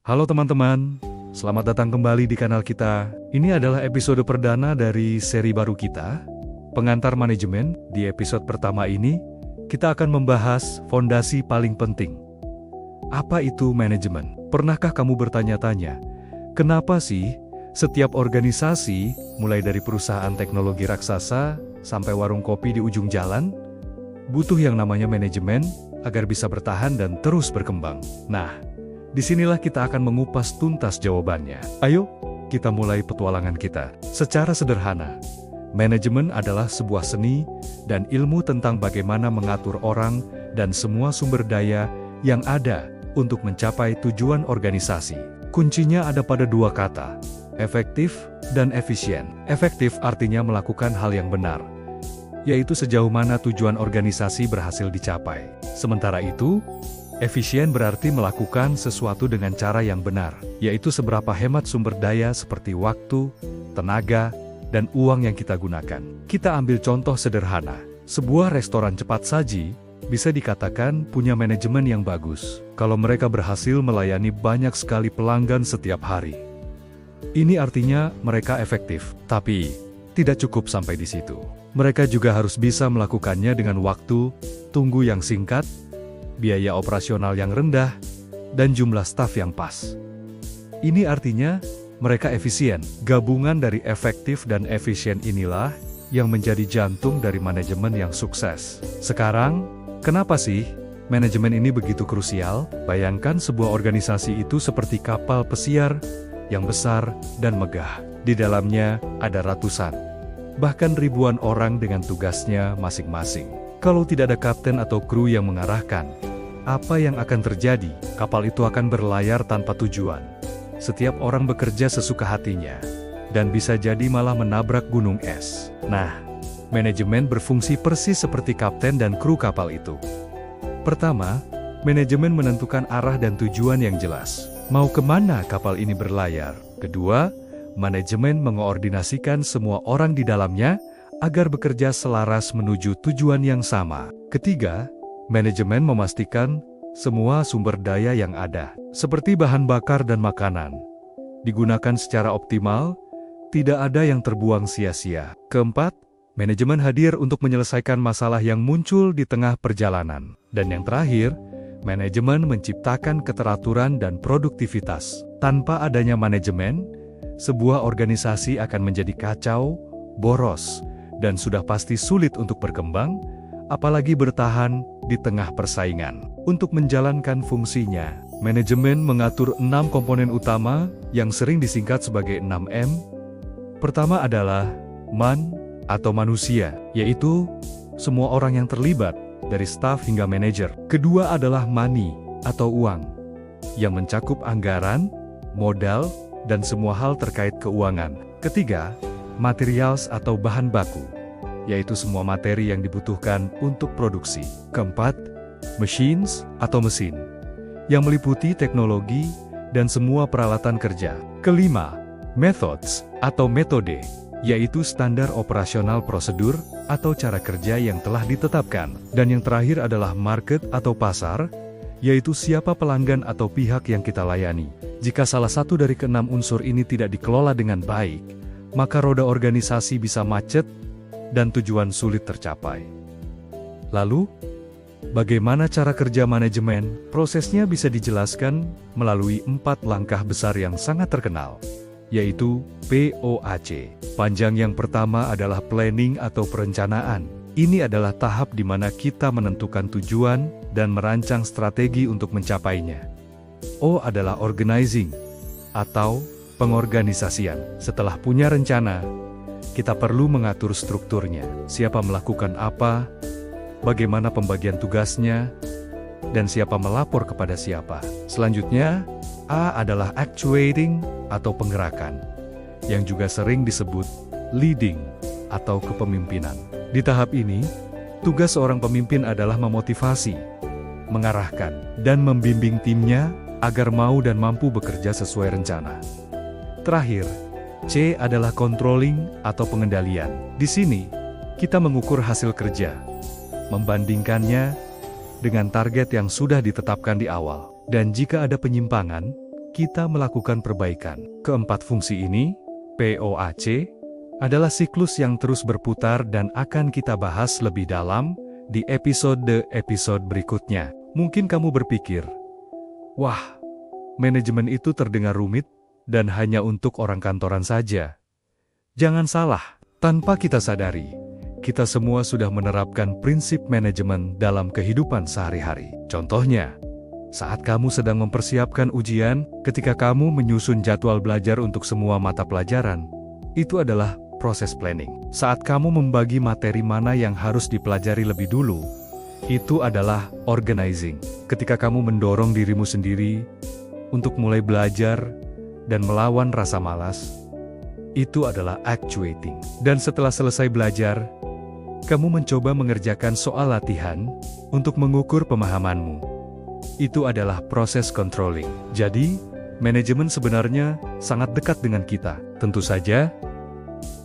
Halo teman-teman, selamat datang kembali di kanal kita. Ini adalah episode perdana dari seri baru kita, Pengantar Manajemen. Di episode pertama ini, kita akan membahas fondasi paling penting. Apa itu manajemen? Pernahkah kamu bertanya-tanya, kenapa sih setiap organisasi, mulai dari perusahaan teknologi raksasa sampai warung kopi di ujung jalan, butuh yang namanya manajemen agar bisa bertahan dan terus berkembang? Nah, disinilah kita akan mengupas tuntas jawabannya. Ayo, kita mulai petualangan kita. Secara sederhana, manajemen adalah sebuah seni dan ilmu tentang bagaimana mengatur orang dan semua sumber daya yang ada untuk mencapai tujuan organisasi. Kuncinya ada pada dua kata, efektif dan efisien. Efektif artinya melakukan hal yang benar, yaitu sejauh mana tujuan organisasi berhasil dicapai. Sementara itu, efisien berarti melakukan sesuatu dengan cara yang benar, yaitu seberapa hemat sumber daya seperti waktu, tenaga, dan uang yang kita gunakan. Kita ambil contoh sederhana. Sebuah restoran cepat saji bisa dikatakan punya manajemen yang bagus kalau mereka berhasil melayani banyak sekali pelanggan setiap hari. Ini artinya mereka efektif, tapi tidak cukup sampai di situ. Mereka juga harus bisa melakukannya dengan waktu tunggu yang singkat, biaya operasional yang rendah, dan jumlah staf yang pas. Ini artinya mereka efisien. Gabungan dari efektif dan efisien inilah yang menjadi jantung dari manajemen yang sukses. Sekarang, kenapa sih manajemen ini begitu krusial? Bayangkan sebuah organisasi itu seperti kapal pesiar yang besar dan megah. Di dalamnya ada ratusan, bahkan ribuan orang dengan tugasnya masing-masing. Kalau tidak ada kapten atau kru yang mengarahkan, apa yang akan terjadi? Kapal itu akan berlayar tanpa tujuan. Setiap orang bekerja sesuka hatinya, dan bisa jadi malah menabrak gunung es. Nah, manajemen berfungsi persis seperti kapten dan kru kapal itu. Pertama, manajemen menentukan arah dan tujuan yang jelas. Mau kemana kapal ini berlayar? Kedua, manajemen mengoordinasikan semua orang di dalamnya agar bekerja selaras menuju tujuan yang sama. Ketiga, manajemen memastikan semua sumber daya yang ada, seperti bahan bakar dan makanan, digunakan secara optimal, tidak ada yang terbuang sia-sia. Keempat, manajemen hadir untuk menyelesaikan masalah yang muncul di tengah perjalanan. Dan yang terakhir, manajemen menciptakan keteraturan dan produktivitas. Tanpa adanya manajemen, sebuah organisasi akan menjadi kacau, boros, dan sudah pasti sulit untuk berkembang, apalagi bertahan di tengah persaingan. Untuk menjalankan fungsinya, manajemen mengatur 6 komponen utama yang sering disingkat sebagai 6M. Pertama adalah man atau manusia, yaitu semua orang yang terlibat, dari staf hingga manajer. Kedua adalah money atau uang, yang mencakup anggaran, modal, dan semua hal terkait keuangan. Ketiga, materials atau bahan baku, yaitu semua materi yang dibutuhkan untuk produksi. Keempat, machines atau mesin, yang meliputi teknologi dan semua peralatan kerja. Kelima, methods atau metode, yaitu standar operasional prosedur atau cara kerja yang telah ditetapkan. Dan yang terakhir adalah market atau pasar, yaitu siapa pelanggan atau pihak yang kita layani. Jika salah satu dari keenam unsur ini tidak dikelola dengan baik, maka roda organisasi bisa macet dan tujuan sulit tercapai. Lalu, bagaimana cara kerja manajemen? Prosesnya bisa dijelaskan melalui 4 langkah besar yang sangat terkenal, yaitu POAC. Panjang yang pertama adalah planning atau perencanaan. Ini adalah tahap di mana kita menentukan tujuan dan merancang strategi untuk mencapainya. O adalah organizing atau pengorganisasian. Setelah punya rencana, kita perlu mengatur strukturnya. Siapa melakukan apa, bagaimana pembagian tugasnya, dan siapa melapor kepada siapa. Selanjutnya, A adalah actuating atau penggerakan, yang juga sering disebut leading atau kepemimpinan. Di tahap ini, tugas seorang pemimpin adalah memotivasi, mengarahkan, dan membimbing timnya agar mau dan mampu bekerja sesuai rencana. Terakhir, C adalah controlling atau pengendalian. Di sini, kita mengukur hasil kerja, membandingkannya dengan target yang sudah ditetapkan di awal. Dan jika ada penyimpangan, kita melakukan perbaikan. Keempat fungsi ini, POAC, adalah siklus yang terus berputar dan akan kita bahas lebih dalam di episode berikutnya. Mungkin kamu berpikir, wah, manajemen itu terdengar rumit dan hanya untuk orang kantoran saja. Jangan salah, tanpa kita sadari, kita semua sudah menerapkan prinsip manajemen dalam kehidupan sehari-hari. Contohnya, saat kamu sedang mempersiapkan ujian, ketika kamu menyusun jadwal belajar untuk semua mata pelajaran, itu adalah proses planning. Saat kamu membagi materi mana yang harus dipelajari lebih dulu, itu adalah organizing. Ketika kamu mendorong dirimu sendiri untuk mulai belajar dan melawan rasa malas, itu adalah actuating. Dan setelah selesai belajar, kamu mencoba mengerjakan soal latihan untuk mengukur pemahamanmu. Itu adalah proses controlling. Jadi, manajemen sebenarnya sangat dekat dengan kita. Tentu saja,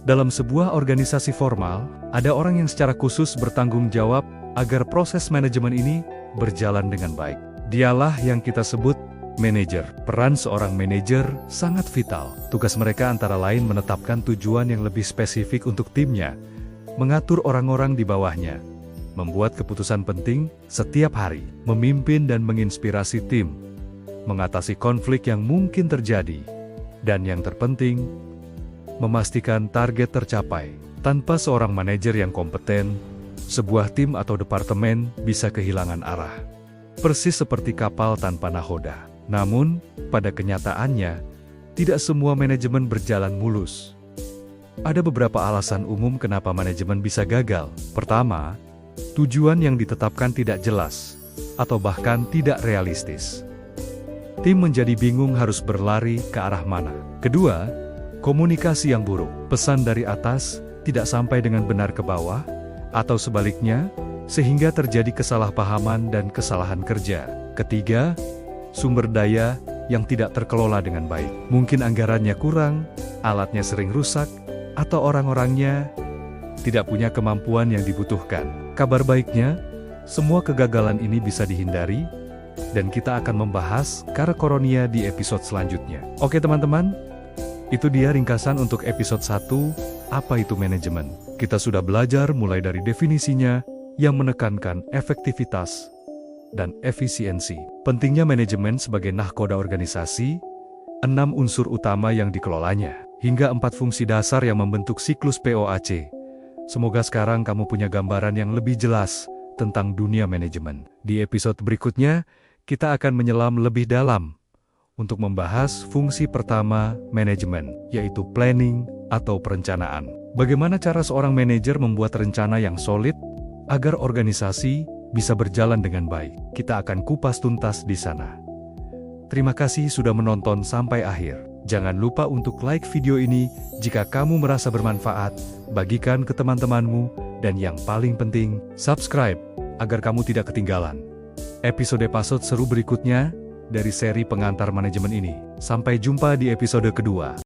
dalam sebuah organisasi formal, ada orang yang secara khusus bertanggung jawab agar proses manajemen ini berjalan dengan baik. Dialah yang kita sebut manajer. Peran seorang manajer sangat vital. Tugas mereka antara lain menetapkan tujuan yang lebih spesifik untuk timnya, mengatur orang-orang di bawahnya, membuat keputusan penting setiap hari, memimpin dan menginspirasi tim, mengatasi konflik yang mungkin terjadi, dan yang terpenting, memastikan target tercapai. Tanpa seorang manajer yang kompeten, sebuah tim atau departemen bisa kehilangan arah. Persis seperti kapal tanpa nahoda. Namun, pada kenyataannya, tidak semua manajemen berjalan mulus. Ada beberapa alasan umum kenapa manajemen bisa gagal. Pertama, tujuan yang ditetapkan tidak jelas, atau bahkan tidak realistis. Tim menjadi bingung harus berlari ke arah mana. Kedua, komunikasi yang buruk. Pesan dari atas tidak sampai dengan benar ke bawah, atau sebaliknya, sehingga terjadi kesalahpahaman dan kesalahan kerja. Ketiga, sumber daya yang tidak terkelola dengan baik. Mungkin anggarannya kurang, alatnya sering rusak, atau orang-orangnya tidak punya kemampuan yang dibutuhkan. Kabar baiknya, semua kegagalan ini bisa dihindari, dan kita akan membahas cara koronia di episode selanjutnya. Oke teman-teman, itu dia ringkasan untuk episode 1, apa itu manajemen. Kita sudah belajar mulai dari definisinya yang menekankan efektivitas dan efisiensi. Pentingnya manajemen sebagai nahkoda organisasi, 6 unsur utama yang dikelolanya, hingga 4 fungsi dasar yang membentuk siklus POAC. Semoga sekarang kamu punya gambaran yang lebih jelas tentang dunia manajemen. Di episode berikutnya, kita akan menyelam lebih dalam untuk membahas fungsi pertama manajemen, yaitu planning atau perencanaan. Bagaimana cara seorang manajer membuat rencana yang solid agar organisasi bisa berjalan dengan baik? Kita akan kupas tuntas di sana. Terima kasih sudah menonton sampai akhir. Jangan lupa untuk like video ini jika kamu merasa bermanfaat, bagikan ke teman-temanmu, dan yang paling penting, subscribe agar kamu tidak ketinggalan episode seru berikutnya dari seri pengantar manajemen ini. Sampai jumpa di episode kedua.